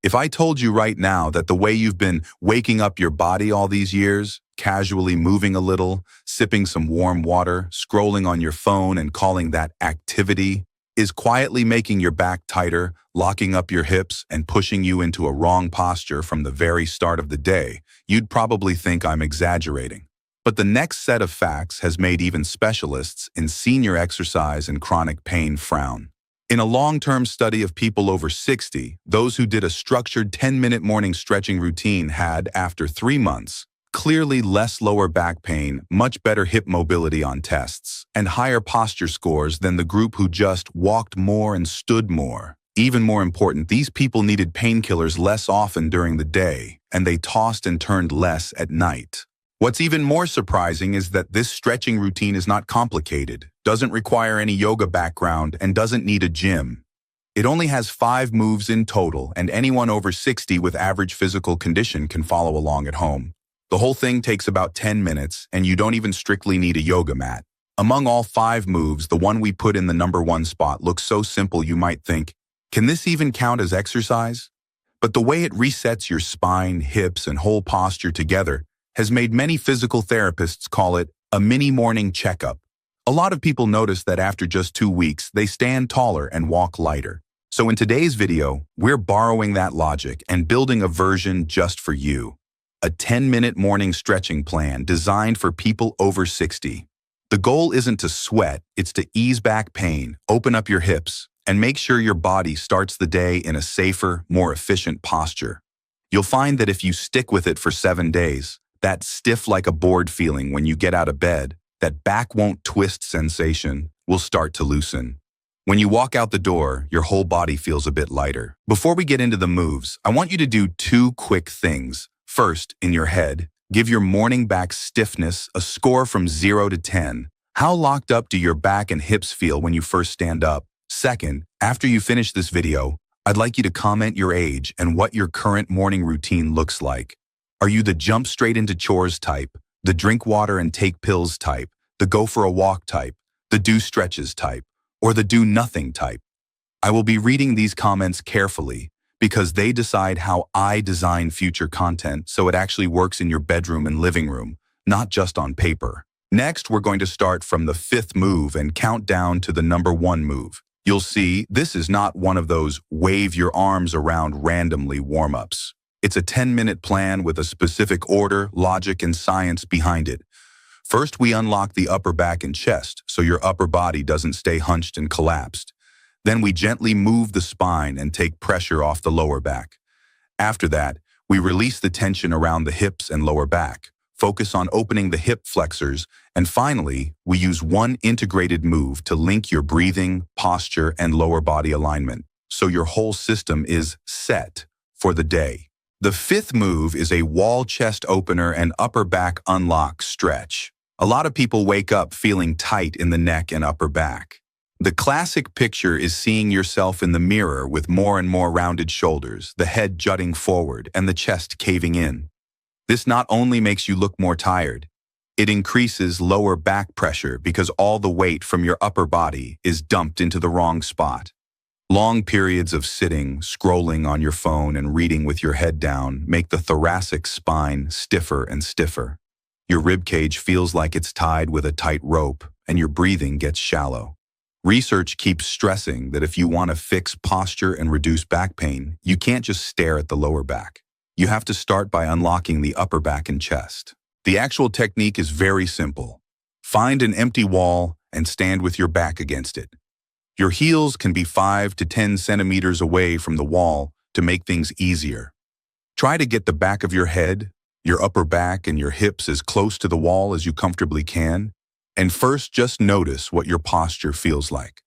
If I told you right now that the way you've been waking up your body all these years, casually moving a little, sipping some warm water, scrolling on your phone and calling that activity, is quietly making your back tighter, locking up your hips, and pushing you into a wrong posture from the very start of the day, you'd probably think I'm exaggerating. But the next set of facts has made even specialists in senior exercise and chronic pain frown. In a long-term study of people over 60, those who did a structured 10-minute morning stretching routine had, after 3 months, clearly less lower back pain, much better hip mobility on tests, and higher posture scores than the group who just walked more and stood more. Even more important, these people needed painkillers less often during the day, and they tossed and turned less at night. What's even more surprising is that this stretching routine is not complicated, doesn't require any yoga background, and doesn't need a gym. It only has 5 moves in total, and anyone over 60 with average physical condition can follow along at home. The whole thing takes about 10 minutes, and you don't even strictly need a yoga mat. Among all 5 moves, the one we put in the #1 spot looks so simple you might think, can this even count as exercise? But the way it resets your spine, hips, and whole posture together has made many physical therapists call it a mini morning checkup. A lot of people notice that after just 2 weeks, they stand taller and walk lighter. So in today's video, we're borrowing that logic and building a version just for you. A 10-minute morning stretching plan designed for people over 60. The goal isn't to sweat, it's to ease back pain, open up your hips, and make sure your body starts the day in a safer, more efficient posture. You'll find that if you stick with it for 7 days, that stiff like a board feeling when you get out of bed, that back won't twist sensation, will start to loosen. When you walk out the door, your whole body feels a bit lighter. Before we get into the moves, I want you to do 2 quick things. First, in your head, give your morning back stiffness a score from 0 to 10. How locked up do your back and hips feel when you first stand up? Second, after you finish this video, I'd like you to comment your age and what your current morning routine looks like. Are you the jump straight into chores type, the drink water and take pills type, the go for a walk type, the do stretches type, or the do nothing type? I will be reading these comments carefully because they decide how I design future content so it actually works in your bedroom and living room, not just on paper. Next, we're going to start from the 5th move and count down to the #1 move. You'll see this is not one of those wave your arms around randomly warm-ups. It's a 10-minute plan with a specific order, logic, and science behind it. First, we unlock the upper back and chest so your upper body doesn't stay hunched and collapsed. Then we gently move the spine and take pressure off the lower back. After that, we release the tension around the hips and lower back, focus on opening the hip flexors, and finally, we use one integrated move to link your breathing, posture, and lower body alignment, so your whole system is set for the day. The 5th move is a wall chest opener and upper back unlock stretch. A lot of people wake up feeling tight in the neck and upper back. The classic picture is seeing yourself in the mirror with more and more rounded shoulders, the head jutting forward, and the chest caving in. This not only makes you look more tired, it increases lower back pressure because all the weight from your upper body is dumped into the wrong spot. Long periods of sitting, scrolling on your phone, and reading with your head down make the thoracic spine stiffer and stiffer. Your ribcage feels like it's tied with a tight rope, and your breathing gets shallow. Research keeps stressing that if you want to fix posture and reduce back pain, you can't just stare at the lower back. You have to start by unlocking the upper back and chest. The actual technique is very simple. Find an empty wall and stand with your back against it. Your heels can be 5 to 10 centimeters away from the wall to make things easier. Try to get the back of your head, your upper back, and your hips as close to the wall as you comfortably can. And first, just notice what your posture feels like.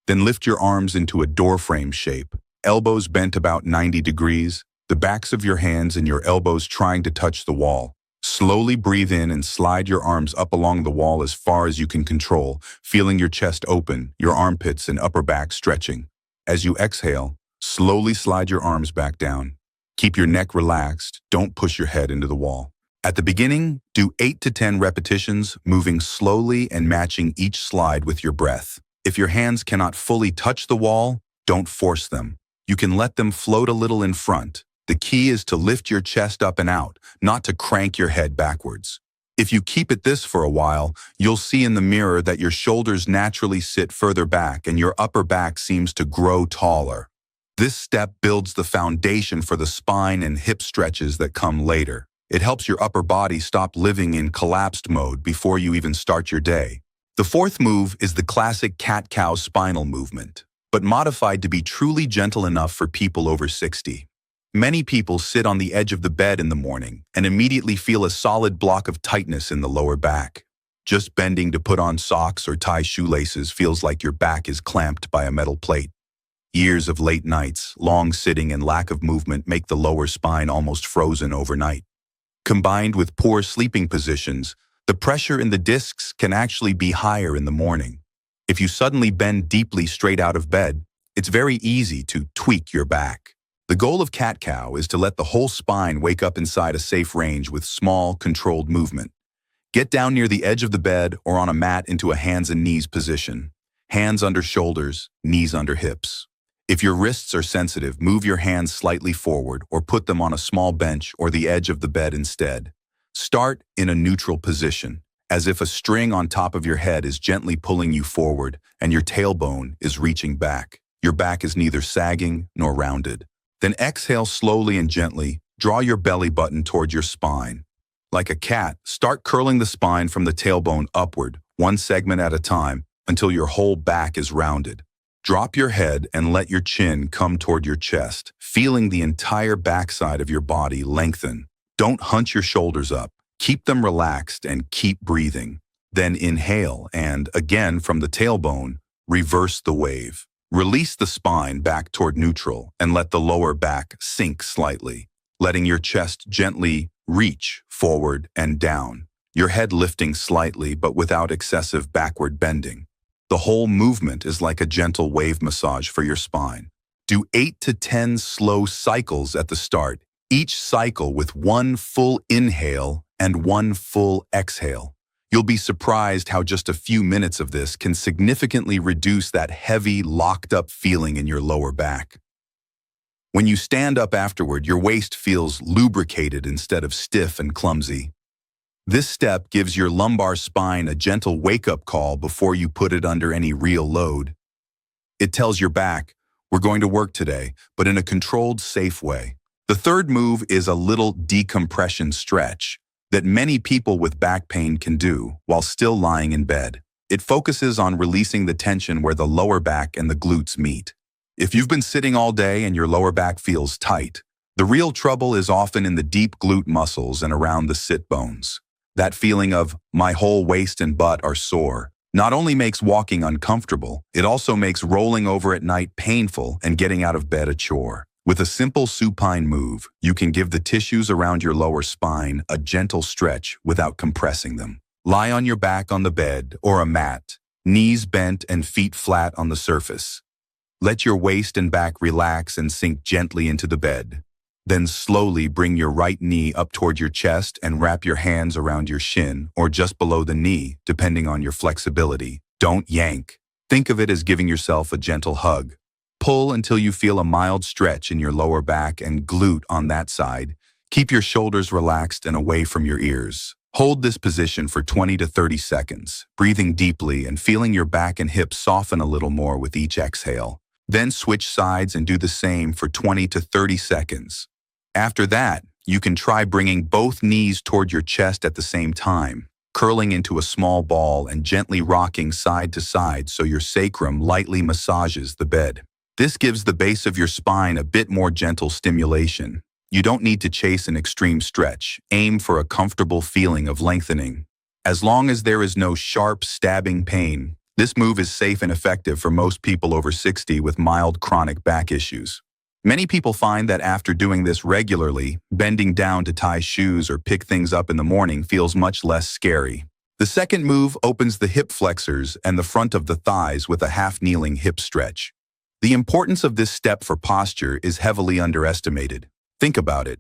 Then lift your arms into a door frame shape, elbows bent about 90 degrees, the backs of your hands and your elbows trying to touch the wall. Slowly breathe in and slide your arms up along the wall as far as you can control, feeling your chest open, your armpits and upper back stretching. As you exhale, slowly slide your arms back down. Keep your neck relaxed, don't push your head into the wall. At the beginning, do 8 to 10 repetitions, moving slowly and matching each slide with your breath. If your hands cannot fully touch the wall, don't force them. You can let them float a little in front. The key is to lift your chest up and out, not to crank your head backwards. If you keep it this for a while, you'll see in the mirror that your shoulders naturally sit further back and your upper back seems to grow taller. This step builds the foundation for the spine and hip stretches that come later. It helps your upper body stop living in collapsed mode before you even start your day. The fourth move is the classic cat-cow spinal movement, but modified to be truly gentle enough for people over 60. Many people sit on the edge of the bed in the morning and immediately feel a solid block of tightness in the lower back. Just bending to put on socks or tie shoelaces feels like your back is clamped by a metal plate. Years of late nights, long sitting, and lack of movement make the lower spine almost frozen overnight. Combined with poor sleeping positions, the pressure in the discs can actually be higher in the morning. If you suddenly bend deeply straight out of bed, it's very easy to tweak your back. The goal of cat-cow is to let the whole spine wake up inside a safe range with small, controlled movement. Get down near the edge of the bed or on a mat into a hands and knees position. Hands under shoulders, knees under hips. If your wrists are sensitive, move your hands slightly forward or put them on a small bench or the edge of the bed instead. Start in a neutral position, as if a string on top of your head is gently pulling you forward and your tailbone is reaching back. Your back is neither sagging nor rounded. Then exhale slowly and gently. Draw your belly button toward your spine. Like a cat, start curling the spine from the tailbone upward, one segment at a time, until your whole back is rounded. Drop your head and let your chin come toward your chest, feeling the entire backside of your body lengthen. Don't hunch your shoulders up. Keep them relaxed and keep breathing. Then inhale and, again from the tailbone, reverse the wave. Release the spine back toward neutral and let the lower back sink slightly, letting your chest gently reach forward and down, your head lifting slightly but without excessive backward bending. The whole movement is like a gentle wave massage for your spine. Do 8 to 10 slow cycles at the start, each cycle with one full inhale and one full exhale. You'll be surprised how just a few minutes of this can significantly reduce that heavy, locked-up feeling in your lower back. When you stand up afterward, your waist feels lubricated instead of stiff and clumsy. This step gives your lumbar spine a gentle wake-up call before you put it under any real load. It tells your back, we're going to work today, but in a controlled, safe way. The third move is a little decompression stretch that many people with back pain can do while still lying in bed. It focuses on releasing the tension where the lower back and the glutes meet. If you've been sitting all day and your lower back feels tight, the real trouble is often in the deep glute muscles and around the sit bones. That feeling of, my whole waist and butt are sore, not only makes walking uncomfortable, it also makes rolling over at night painful and getting out of bed a chore. With a simple supine move, you can give the tissues around your lower spine a gentle stretch without compressing them. Lie on your back on the bed or a mat, knees bent and feet flat on the surface. Let your waist and back relax and sink gently into the bed. Then slowly bring your right knee up toward your chest and wrap your hands around your shin or just below the knee, depending on your flexibility. Don't yank. Think of it as giving yourself a gentle hug. Pull until you feel a mild stretch in your lower back and glute on that side. Keep your shoulders relaxed and away from your ears. Hold this position for 20 to 30 seconds, breathing deeply and feeling your back and hips soften a little more with each exhale. Then switch sides and do the same for 20 to 30 seconds. After that, you can try bringing both knees toward your chest at the same time, curling into a small ball and gently rocking side to side so your sacrum lightly massages the bed. This gives the base of your spine a bit more gentle stimulation. You don't need to chase an extreme stretch. Aim for a comfortable feeling of lengthening. As long as there is no sharp, stabbing pain, this move is safe and effective for most people over 60 with mild chronic back issues. Many people find that after doing this regularly, bending down to tie shoes or pick things up in the morning feels much less scary. The second move opens the hip flexors and the front of the thighs with a half-kneeling hip stretch. The importance of this step for posture is heavily underestimated. Think about it.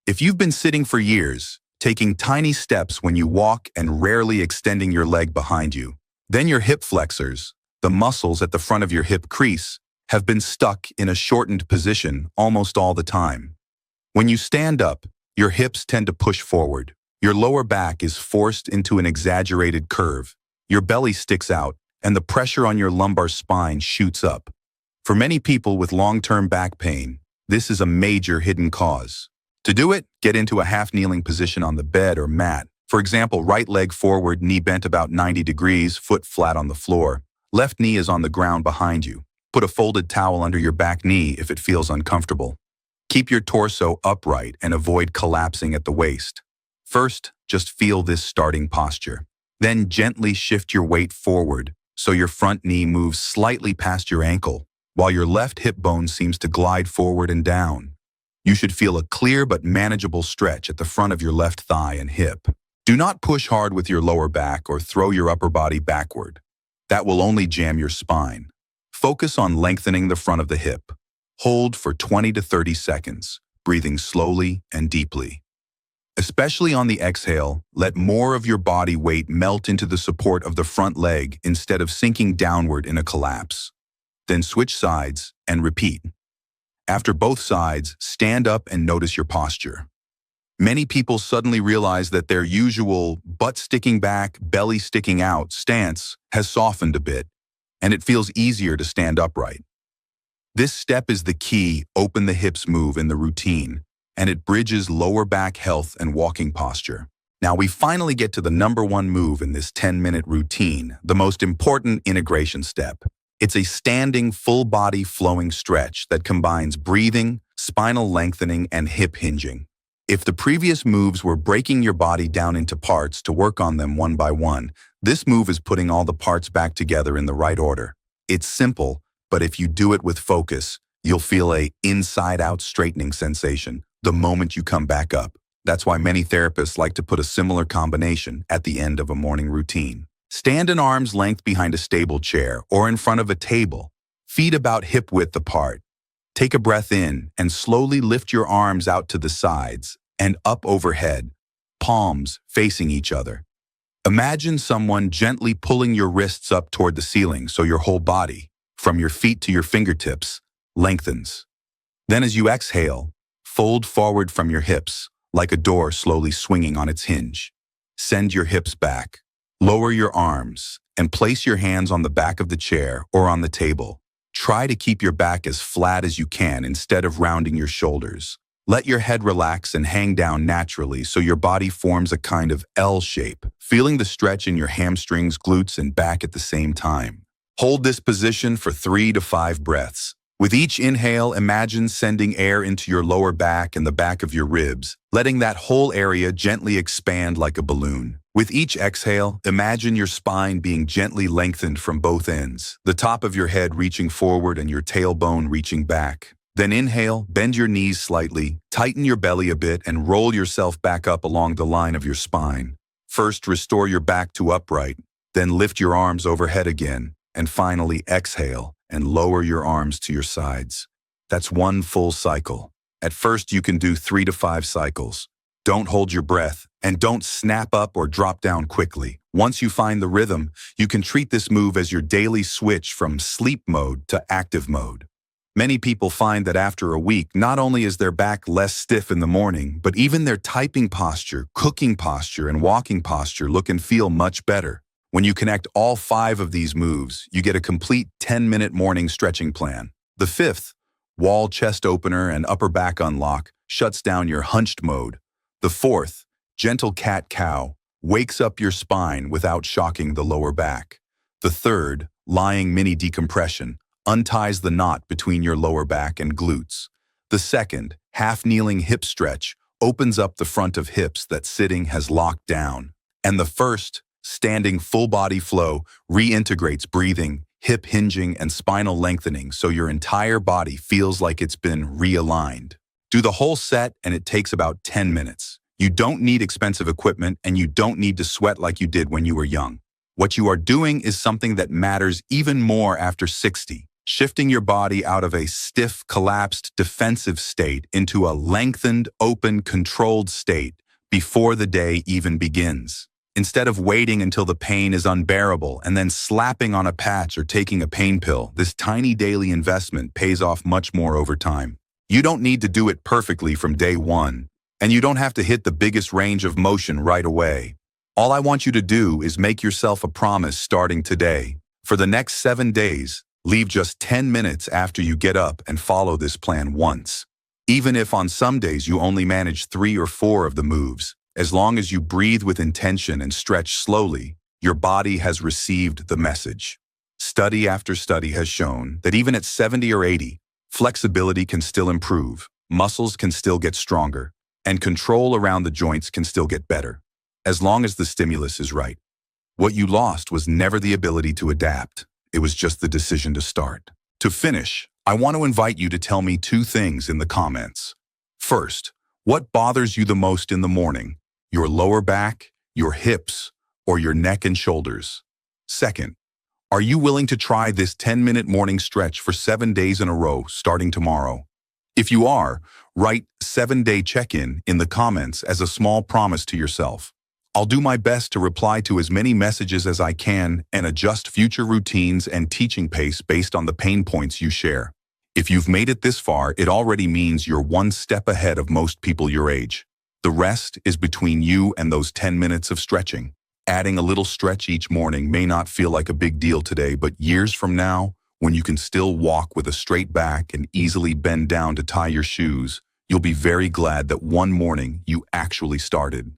If you've been sitting for years, taking tiny steps when you walk and rarely extending your leg behind you, then your hip flexors, the muscles at the front of your hip crease, have been stuck in a shortened position almost all the time. When you stand up, your hips tend to push forward. Your lower back is forced into an exaggerated curve. Your belly sticks out, and the pressure on your lumbar spine shoots up. For many people with long-term back pain, this is a major hidden cause. To do it, get into a half-kneeling position on the bed or mat. For example, right leg forward, knee bent about 90 degrees, foot flat on the floor. Left knee is on the ground behind you. Put a folded towel under your back knee if it feels uncomfortable. Keep your torso upright and avoid collapsing at the waist. First, just feel this starting posture. Then gently shift your weight forward so your front knee moves slightly past your ankle, while your left hip bone seems to glide forward and down. You should feel a clear but manageable stretch at the front of your left thigh and hip. Do not push hard with your lower back or throw your upper body backward. That will only jam your spine. Focus on lengthening the front of the hip. Hold for 20 to 30 seconds, breathing slowly and deeply. Especially on the exhale, let more of your body weight melt into the support of the front leg instead of sinking downward in a collapse. Then switch sides and repeat. After both sides, stand up and notice your posture. Many people suddenly realize that their usual butt sticking back, belly sticking out stance has softened a bit, and it feels easier to stand upright. This step is the key open the hips move in the routine, and it bridges lower back health and walking posture. Now we finally get to the number one move in this 10-minute routine, the most important integration step. It's a standing, full-body flowing stretch that combines breathing, spinal lengthening, and hip hinging. If the previous moves were breaking your body down into parts to work on them one by one, this move is putting all the parts back together in the right order. It's simple, but if you do it with focus, you'll feel a inside-out straightening sensation the moment you come back up. That's why many therapists like to put a similar combination at the end of a morning routine. Stand an arm's length behind a stable chair or in front of a table, feet about hip width apart. Take a breath in and slowly lift your arms out to the sides and up overhead, palms facing each other. Imagine someone gently pulling your wrists up toward the ceiling so your whole body, from your feet to your fingertips, lengthens. Then as you exhale, fold forward from your hips, like a door slowly swinging on its hinge. Send your hips back. Lower your arms and place your hands on the back of the chair or on the table. Try to keep your back as flat as you can instead of rounding your shoulders. Let your head relax and hang down naturally so your body forms a kind of L shape, feeling the stretch in your hamstrings, glutes, and back at the same time. Hold this position for 3 to 5 breaths. With each inhale, imagine sending air into your lower back and the back of your ribs, letting that whole area gently expand like a balloon. With each exhale, imagine your spine being gently lengthened from both ends, the top of your head reaching forward and your tailbone reaching back. Then inhale, bend your knees slightly, tighten your belly a bit, and roll yourself back up along the line of your spine. First, restore your back to upright, then lift your arms overhead again, and finally exhale and lower your arms to your sides. That's one full cycle. At first, you can do 3 to 5 cycles. Don't hold your breath, and don't snap up or drop down quickly. Once you find the rhythm, you can treat this move as your daily switch from sleep mode to active mode. Many people find that after a week, not only is their back less stiff in the morning, but even their typing posture, cooking posture, and walking posture look and feel much better. When you connect all 5 of these moves, you get a complete 10-minute morning stretching plan. The 5th, wall chest opener and upper back unlock, shuts down your hunched mode. The 4th, gentle cat-cow, wakes up your spine without shocking the lower back. The 3rd, lying mini decompression, unties the knot between your lower back and glutes. The 2nd, half-kneeling hip stretch, opens up the front of hips that sitting has locked down. And the 1st, standing full-body flow, reintegrates breathing, hip hinging, and spinal lengthening so your entire body feels like it's been realigned. Do the whole set and it takes about 10 minutes. You don't need expensive equipment and you don't need to sweat like you did when you were young. What you are doing is something that matters even more after 60, shifting your body out of a stiff, collapsed, defensive state into a lengthened, open, controlled state before the day even begins. Instead of waiting until the pain is unbearable and then slapping on a patch or taking a pain pill, this tiny daily investment pays off much more over time. You don't need to do it perfectly from day one, and you don't have to hit the biggest range of motion right away. All I want you to do is make yourself a promise starting today. For the next 7 days, leave just 10 minutes after you get up and follow this plan once. Even if on some days you only manage 3 or 4 of the moves, as long as you breathe with intention and stretch slowly, your body has received the message. Study after study has shown that even at 70 or 80, flexibility can still improve, muscles can still get stronger, and control around the joints can still get better, as long as the stimulus is right. What you lost was never the ability to adapt. It was just the decision to start. To finish, I want to invite you to tell me 2 things in the comments. First, what bothers you the most in the morning? Your lower back, your hips, or your neck and shoulders? Second, are you willing to try this 10-minute morning stretch for 7 days in a row starting tomorrow? If you are, write 7-day check-in in the comments as a small promise to yourself. I'll do my best to reply to as many messages as I can and adjust future routines and teaching pace based on the pain points you share. If you've made it this far, it already means you're 1 step ahead of most people your age. The rest is between you and those 10 minutes of stretching. Adding a little stretch each morning may not feel like a big deal today, but years from now, when you can still walk with a straight back and easily bend down to tie your shoes, you'll be very glad that one morning you actually started.